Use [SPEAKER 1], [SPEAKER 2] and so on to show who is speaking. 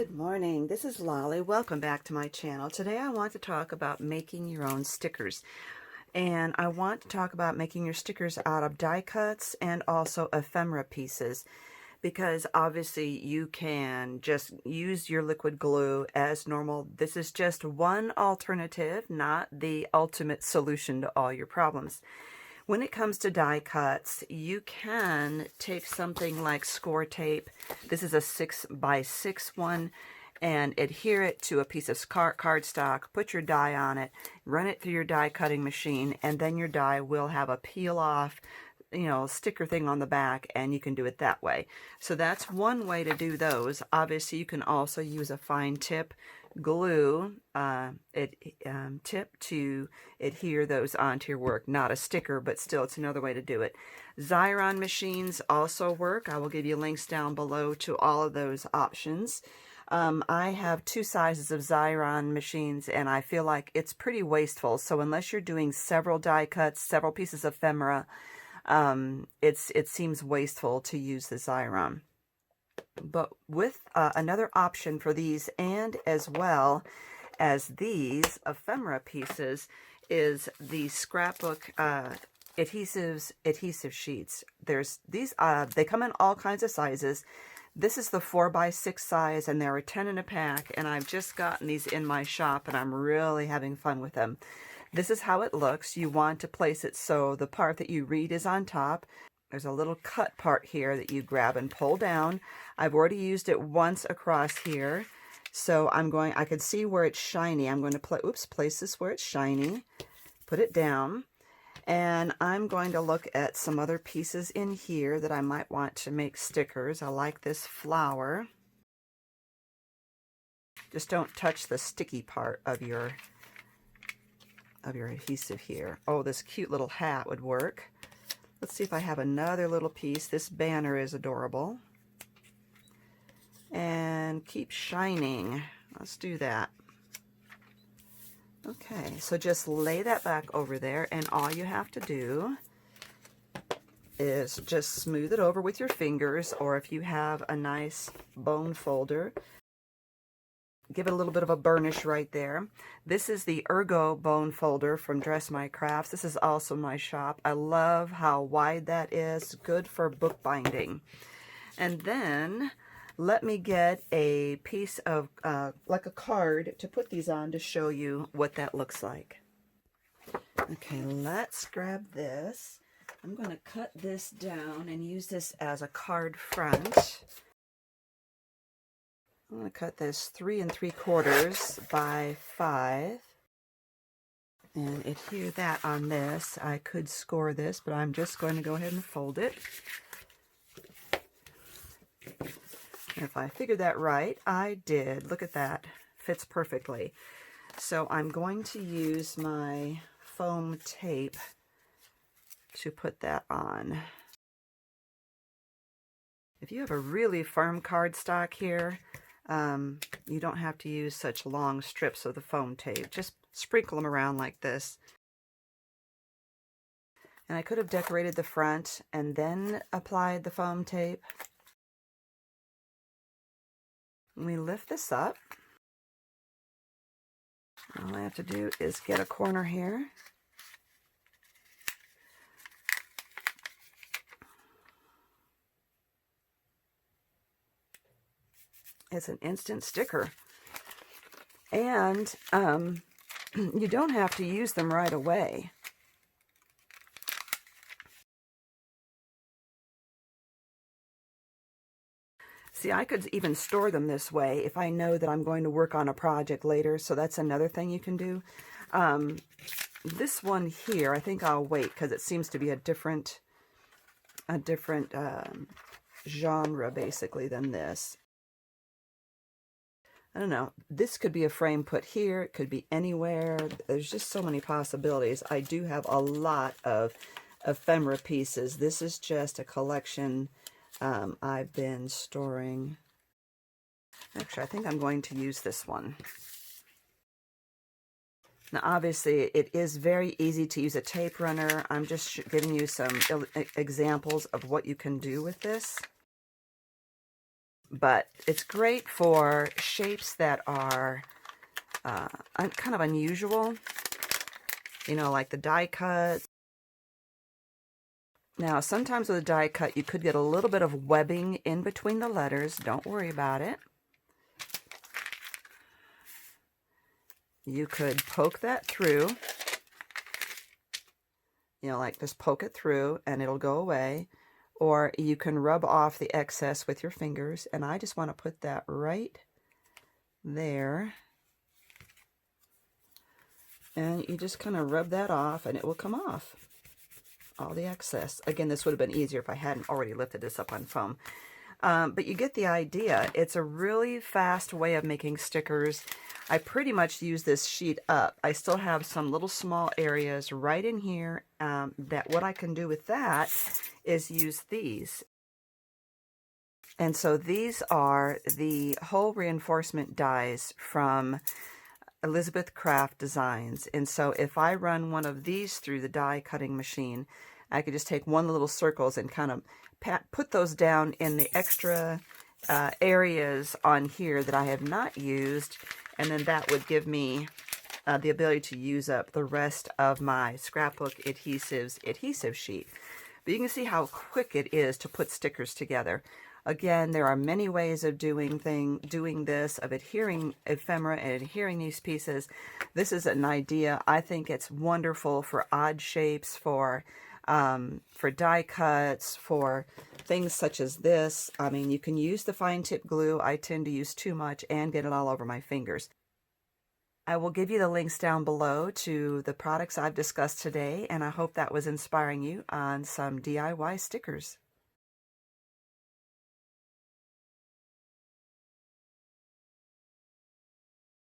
[SPEAKER 1] Good morning, this is Lolly. Welcome back to my channel. Today I want to talk about making your own stickers. And I want to talk about making your stickers out of die cuts and also ephemera pieces. Because obviously you can just use your liquid glue as normal. This is just one alternative, not the ultimate solution to all your problems. When it comes to die cuts, you can take something like score tape. This is a 6x6 one, and adhere it to a piece of cardstock, put your die on it, run it through your die cutting machine, and then your die will have a peel off, sticker thing on the back, and you can do it that way. So that's one way to do those. Obviously, you can also use a fine tip glue tip to adhere those onto your work. Not a sticker, but still it's another way to do it. Xyron machines also work. I will give you links down below to all of those options. I have two sizes of Xyron machines, and I feel like it's pretty wasteful. So unless you're doing several die cuts, several pieces of ephemera, it seems wasteful to use the Xyron. But with another option for these, and as well as these ephemera pieces, is the scrapbook adhesive sheets. There's these, they come in all kinds of sizes. This is the 4x6 size, and there are 10 in a pack, and I've just gotten these in my shop, and I'm really having fun with them. This is how it looks. You want to place it so the part that you read is on top. There's a little cut part here that you grab and pull down. I've already used it once across here. So I can see where it's shiny. I'm going to place this where it's shiny. Put it down. And I'm going to look at some other pieces in here that I might want to make stickers. I like this flower. Just don't touch the sticky part of your adhesive here. Oh, this cute little hat would work. Let's see if I have another little piece. This banner is adorable. And keep shining. Let's do that. Okay, so just lay that back over there, and all you have to do is just smooth it over with your fingers, or if you have a nice bone folder, give it a little bit of a burnish right there. This is the Ergo bone folder from Dress My Crafts. This is also my shop. I love how wide that is. Good for bookbinding. And then let me get a piece of, like a card to put these on to show you what that looks like. Okay, let's grab this. I'm going to cut this down and use this as a card front. I'm going to cut this 3 3/4 by 5 and adhere that on this. I could score this, but I'm just going to go ahead and fold it. If I figured that right, I did. Look at that. Fits perfectly. So I'm going to use my foam tape to put that on. If you have a really firm cardstock here, you don't have to use such long strips of the foam tape. Just sprinkle them around like this. And I could have decorated the front and then applied the foam tape. We lift this up. All I have to do is get a corner here. It's an instant sticker. And you don't have to use them right away. See, I could even store them this way if I know that I'm going to work on a project later, so that's another thing you can do. This one here, I think I'll wait because it seems to be a different genre, basically, than this. I don't know. This could be a frame put here. It could be anywhere. There's just so many possibilities. I do have a lot of ephemera pieces. This is just a collection I've been storing. Actually, I think I'm going to use this one. Now, obviously, it is very easy to use a tape runner. I'm just giving you some examples of what you can do with this. but it's great for shapes that are kind of unusual, you know, like the die cut. Now, sometimes with a die cut, you could get a little bit of webbing in between the letters. Don't worry about it. You could poke that through, you know, like just poke it through and it'll go away. Or you can rub off the excess with your fingers, and I just want to put that right there. And you just kind of rub that off and it will come off, all the excess. Again, this would have been easier if I hadn't already lifted this up on foam. But you get the idea. It's a really fast way of making stickers. I pretty much use this sheet up. I still have some little small areas right in here that what I can do with that is use these. And so these are the hole reinforcement dies from Elizabeth Craft Designs. And so if I run one of these through the die cutting machine, I could just take one of the little circles and kind of put those down in the extra areas on here that I have not used, and then that would give me the ability to use up the rest of my scrapbook adhesive sheet. But you can see how quick it is to put stickers together. Again, there are many ways of doing this, of adhering ephemera and adhering these pieces. This is an idea. I think it's wonderful for odd shapes, for die cuts, for things such as this. I mean, you can use the fine tip glue. I tend to use too much and get it all over my fingers. I will give you the links down below to the products I've discussed today, and I hope that was inspiring you on some DIY stickers.